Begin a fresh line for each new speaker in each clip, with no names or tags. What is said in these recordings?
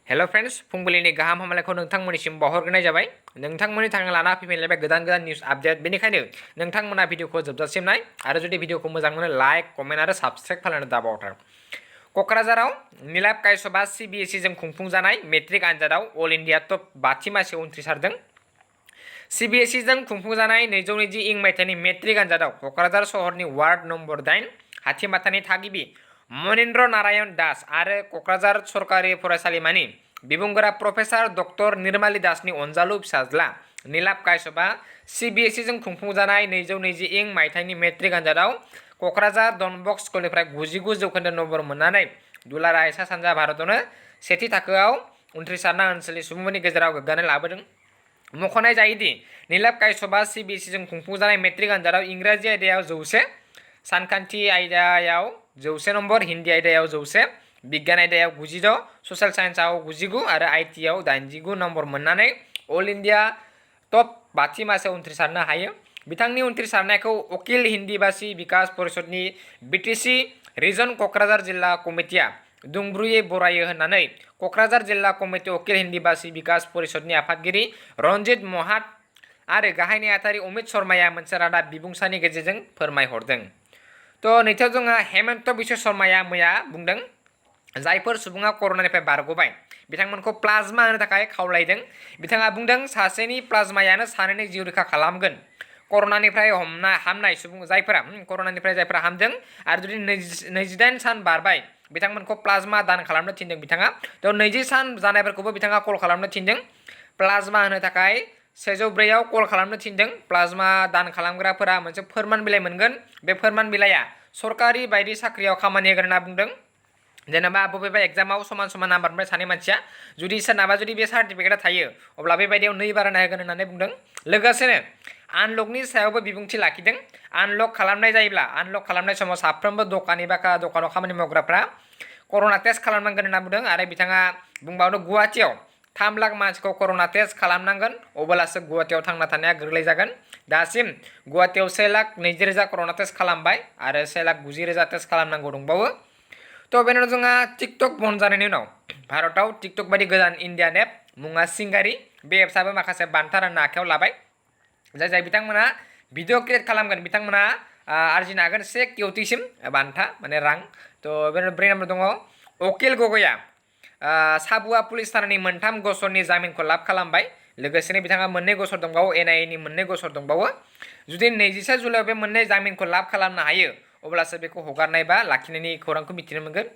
Hello friends फुंबिलिनि गाहाम हामलायखौ नोंथांमोननिसिम बावहरग्रोनाय जाबाय नोंथांमोननि थाखाय लाना फैफिनलायबाय गोदान निउस आपडेट बेनिखायनो नोंथांमोना भिडिअखौ जोबजासिम नाय आरो जुदि भिडिअखौ मोजां मोनो लाइक कमेन्ट आरो साबस्क्राइब खालामनो दाबावथार क'क्राझाराव नीलाब कायस'बा CBSE जों खुंफुंजानाय मेट्रिक आनजादाव अल इन्डिया टप 5थि मासियाव उनथ्रिसारदों CBSE जों खुंफुंजानाय 2020 इं मायथाइनि मेट्रिक आनजादाव क'क्राझार सहरनि वार्ड नम्बर 8 हाथिमाटानि थागिबि मनीन्द्र नारायण दास आरो क'क्राझार सरकारि फरायसालिमानि बिबुंगोरा प्रफेसर डक्टर निर्माली दासनि अनजालु फिसाज्ला नीलाब कायस'बा CBSE जों खुंफुंजानाय 2020 इं मायथाइनि मेट्रिक आनजादाव क'क्राझार डनबस्क स्कुलनिफ्राय 99 जौखोन्दो नम्बर मोननानै दुलाराय सा सानजा भारतावनो सेथि थाखोआव उनथ्रिसारना ओनसोलनि सुबुंफोरनि गेजेराव गोग्गानाय लाबोदों। मख'नाय जायोदि नीलाब कायस'बा CBSE जों खुंफुंजानाय मेट्रिक आनजादाव इंराजि आयदायाव 100, सानखान्थि आयदायाव 100 नम्बर, हिन्दी आयदायाव 100, बिगियान आयदायाव 96, ससियेल साइन्सआव 99 आरो IT आव 89 नम्बर मोननानै अल इन्डिया टप 5थि मासियाव उनथ्रिसारनो हायो। बिथांनि उनथ्रिसारनायखौ अखिल हिन्दी भाषी विकास परिषदनि BTC रिजन क'क्राझार जिल्ला कमिटिया दुंब्रुयै बरायो होननानै क'क्राझार जिल्ला कमिटि अखिल हिन्दी भाषी विकास परिषदनि आफादगिरि रन्जित महात आरो गाहाय नेहाथारि अमित शर्माया मोनसे रादाब बिबुंसानि गेजेरजों फोरमायहरदों। तो नैथियाव जोंहा हेमन्त बिश्व शर्माया मैया बुंदों जायफोर सुबुङा कर'नानिफ्राय बारग'बाय बिथांमोनखौ प्लाज्मा होनो थाखाय खावलायदों। बिथाङा बुंदों सासेनि प्लाज्मायानो सानैनि जिउ रैखा खालामगोन। कर'नानिफ्राय हामनाय सुबुं जायफोरा हामदों आरो जुदि 28 सान बारबाय बिथांमोनखौ प्लाज्मा दान खालामनो थिनदों बिथाङा। तो 20 सान जानायफोरखौबो बिथाङा कल खालामनो थिनदों प्लाज्मा होनो थाखाय 104 आव कल खालामनो थिनदों। प्लाज्मा दान खालामग्राफोरा मोनसे फोरमान बिलाइ मोनगोन। बे फोरमान बिलाइया सरकारि बायदि साख्रियाव खामानि होगोन होनना बुंदों। जेनेबा बबेबा एग्जामाव समान समान नाम्बार मोनबाय सानै मानसिया जुदि सोरनाबा जुदि बे सार्टिफिकेटआ थायो अब्ला बेबायदियाव 2 बारायना होगोन होननानै बुंदों। लोगोसेनो आनलकनि सायावबो बिबुंथि लाखिदों। आनलक खालामनाय जायोब्ला आनलक खालामनाय समाव साफ्रोमबो दखानाव खामानि मावग्राफ्रा कर'ना टेस्ट खालामनांगोन होनना बुंदों आरो बिथाङा बुंबावदों गुवाहाटियाव 3 लाख मानसिखौ कर'ना टेस्ट खालामनांगोन अब्लासो गुवाहाटियाव थांना थानाया गोरलै जागोन। दासिम गुवाहाटियाव 1,20,000 कर'ना टेस्ट खालामबाय आरो 1,90,000 टेस्ट खालामनांगौ दंबावो। तो बेनि उनाव जोंहा टिकटक बन्द जानायनि उनाव भारताव टिकटक बायदि गोदान इन्डियान एप मुङा सिंगारि बे एप्सआबो माखासे बान्था राननो आखायाव लाबाय। जाय बिथांमोना भिडिअ क्रिएट खालामगोन बिथांमोना आरजिनो हागोन 1 कोटिसिम बान्था माने रां। तो बेनि 4 नम्बर दङ अकिल गगैया साबुआ पुलिस थानानि 3 गसरनि जामिनखौ लाब खालामबाय। लोगोसेनो बिथाङा 2 गसर दंबावो NIA नि 2 गसर दंबावो। जुदि 21 जुलाइआव बे 2 जामिनखौ लाब खालामनो हायो अब्लासो बेखौ हगारनाय बा लाखिनायनि खौरांखौ मिथिनो मोनगोन।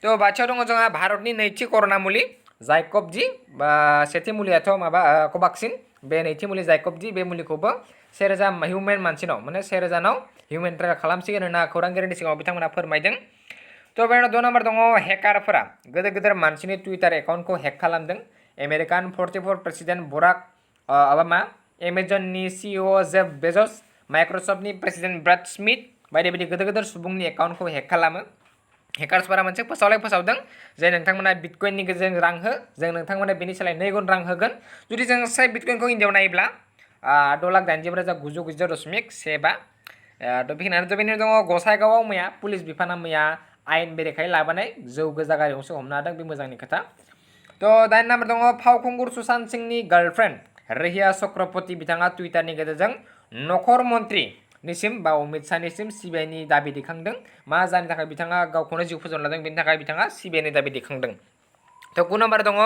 तो बाथियाव दङ जोंहा भारतनि नैथि कर'ना मुलि जायकब-जी बा सेथि मुलियाथ' माबा कभाक्सिन बे नैथि मुलि जायकब-जी बे मुलिखौबो 1000 हिउमेन मानसिनाव माने 1000 नाव हिउमेन ट्रायल खालामसिगोन होनना खौरांगिरिनि सिगाङाव बिथांमोना फोरमायदों। तो बेनि 2 नम्बर दङ हेकारफोरा गेदेर मानसिनि टुइटार एकाउन्टखौ हेक खालामदों। आमेरिकान 44 प्रेसिडेन्ट बराक ओबामा, एमेजननि CEO जेफ बेजस, माइक्रसफ्टनि प्रेसिडेन्ट ब्राड स्मिथ बायदि गेदेर सुबुंनि एकाउन्टखौ हेक खालामो। हेकार्सफोरा मोनसे फोसावदों जे नोंथांमोना बिटकइननि गेजेरजों रां हो जों नोंथांमोना बेनि सोलाय 2 गुन रां होगोन। जुदि जों 1 बिटकइनखौ इन्डियाव नायोब्ला 2,80,990.15 तो बेनि दङ गसाइगावआव मैया पुलिस बिफाना मैया आयेन बेरेखायै लाबोनाय जौ गोजा गारि गंसे हमनो हादों बे मोजांनि खोथा। तो 8 नम्बर दङ फावखुंगुर सुशांत सिंहनि गार्लफ्रेन्ड रेहिया चक्रवर्ती बिथाङा टुइटारनि गेजेरजों नखर मन्त्रि निसिम बा अमित शाहनिसिम CBIनि दाबि दैखांदों। मा जाहोननि थाखाय बिथाङा गावखौनो जिउ फोजोबना लादों बेनि थाखाय बिथाङा CBIनि दाबि दैखांदों। तो 9 नम्बर दङ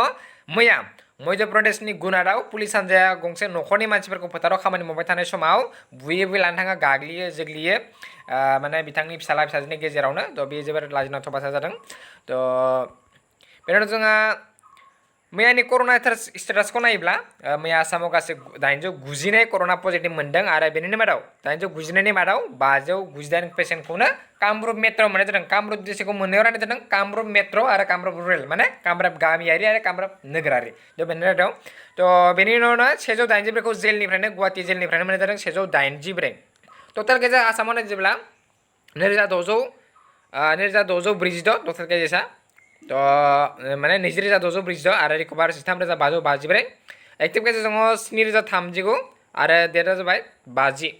मैया मध्य प्रदेशनि गुनाराव पुलिस हान्जाया गंसे नखरनि मानसिफोरखौ फोथाराव खामानि मावबाय थानाय समाव बुयै लानो थाङा गाग्लियो जोग्लियो माने बिथांनि फिसाजोनि गेजेरावनो। तो बे जोबोर लाजिनांथाव बाथ्रा जादों। तो बेनि उनाव जोंहा मैयानि कर'ना स्टेटासखौ नायोब्ला मैया आसामाव गासै 899 कर'ना पजिटिभ मोनदों आरो बेनिनो मादाव 899नि मादाव 598 पेसेन्टखौनो कामरुप मेट्र'आव मोननाय जादों। कामरुप डिस्ट्रिक्टखौ मोननैयाव राननाय जादों कामरुप मेट्र' आरो कामरुप रुरेल माने कामरुप गामियारि आरो कामरुप नोगोरारि। तो बेनि उनाव बेनि उनावनो 184खौ जेलनिफ्रायनो गुवाहाटि जेलनिफ्रायनो मोननाय जादों 184। टटेल केसा आसामाव नायजोब्ला 2646 टटेल केसा तो माने 20,646 आरो रिकभार 3,554 एक्टिभ केसेस दङ 7,039 आरो डेटआ जाबाय 50।